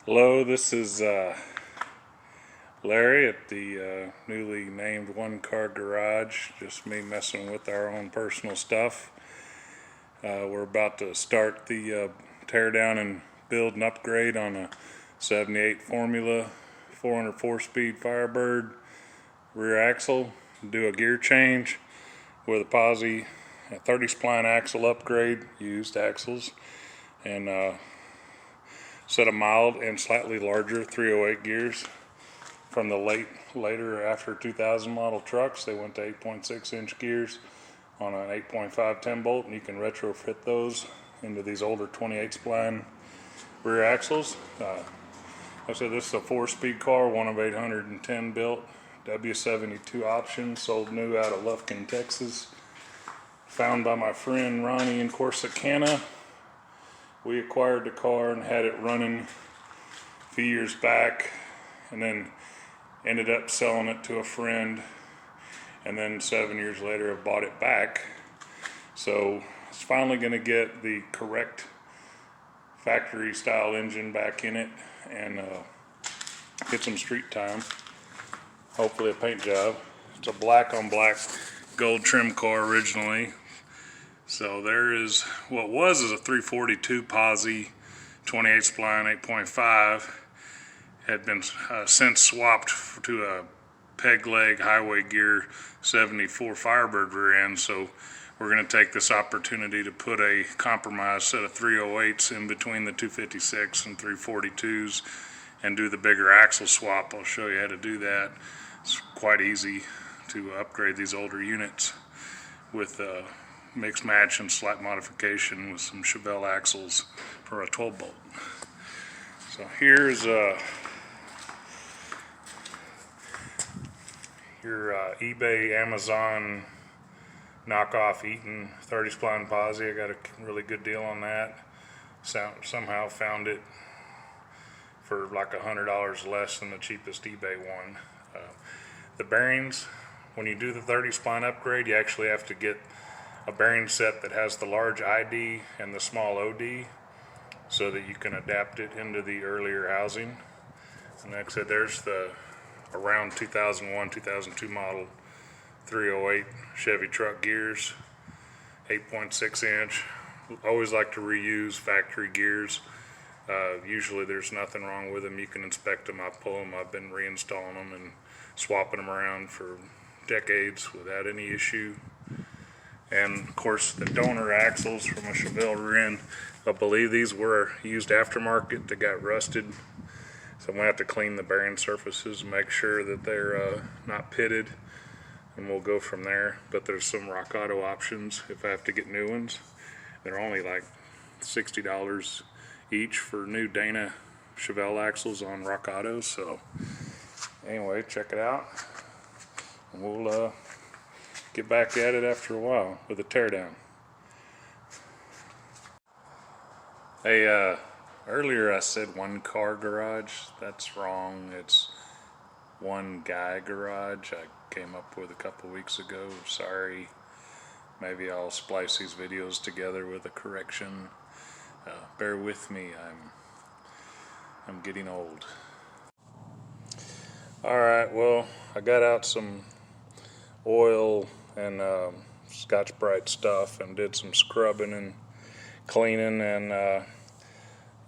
Hello, this is Larry at the newly named One Car Garage. Just me messing with our own personal stuff. We're about to start the teardown and build and upgrade on a 78 Formula 404-speed Firebird rear axle. Do a gear change with a posi, a 30 spline axle upgrade, used axles, and set of mild and slightly larger 308 gears from the later after 2000 model trucks. They went to 8.6 inch gears on an 8.5 10 bolt, and you can retrofit those into these older 28 spline rear axles. Like I said, this is a 4-speed car, one of 810 built, W72 option, sold new out of Lufkin, Texas. Found by my friend Ronnie in Corsicana. We acquired the car and had it running a few years back, and then ended up selling it to a friend, and then 7 years later have bought it back. So it's finally going to get the correct factory style engine back in it and get some street time, hopefully a paint job. It's a black on black gold trim car originally. So there is what was a 342 posi 28 spline 8.5, had been since swapped to a peg leg highway gear 74 Firebird rear end. So we're going to take this opportunity to put a compromise set of 308s in between the 256 and 342s and do the bigger axle swap. I'll show you how to do that. It's quite easy to upgrade these older units with mix match and slight modification with some Chevelle axles for a 12 bolt. So here's your eBay, Amazon knockoff Eaton 30 spline posi. I got a really good deal on that. Somehow found it for like $100 less than the cheapest eBay one. The bearings, when you do the 30 spline upgrade, you actually have to get a bearing set that has the large ID and the small OD so that you can adapt it into the earlier housing. And like I said, there's the around 2001-2002 model 308 Chevy truck gears, 8.6 inch. Always like to reuse factory gears. Usually there's nothing wrong with them. You can inspect them. I pull them. I've been reinstalling them and swapping them around for decades without any issue. And of course the donor axles from a Chevelle rear end, I believe these were used aftermarket that got rusted, so I'm going to have to clean the bearing surfaces and make sure that they're not pitted, and we'll go from there. But there's some Rock Auto options if I have to get new ones. They're only like $60 each for new Dana Chevelle axles on Rock Auto. So anyway, check it out, and we'll get back at it after a while with a teardown. Hey, earlier I said One Car Garage. That's wrong. It's One Guy Garage. I came up with a couple weeks ago. Sorry. Maybe I'll splice these videos together with a correction. Bear with me. I'm getting old. Alright, well, I got out some oil and Scotch-Brite stuff and did some scrubbing and cleaning, and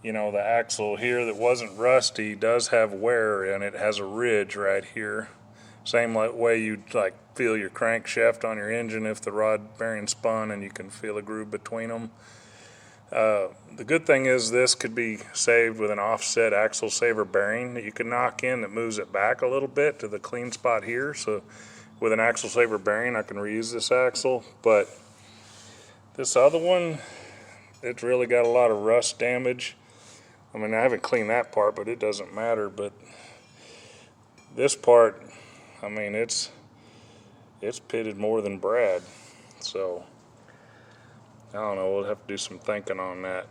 you know, the axle here that wasn't rusty does have wear, and it has a ridge right here, same way you'd like feel your crankshaft on your engine if the rod bearing spun, and you can feel a groove between them. The good thing is this could be saved with an offset axle saver bearing that you can knock in that moves it back a little bit to the clean spot here. So with an axle saver bearing I can reuse this axle. But this other one, it's really got a lot of rust damage. I mean, I haven't cleaned that part, but it doesn't matter. But this part, I mean, it's pitted more than Brad. So I don't know, we'll have to do some thinking on that.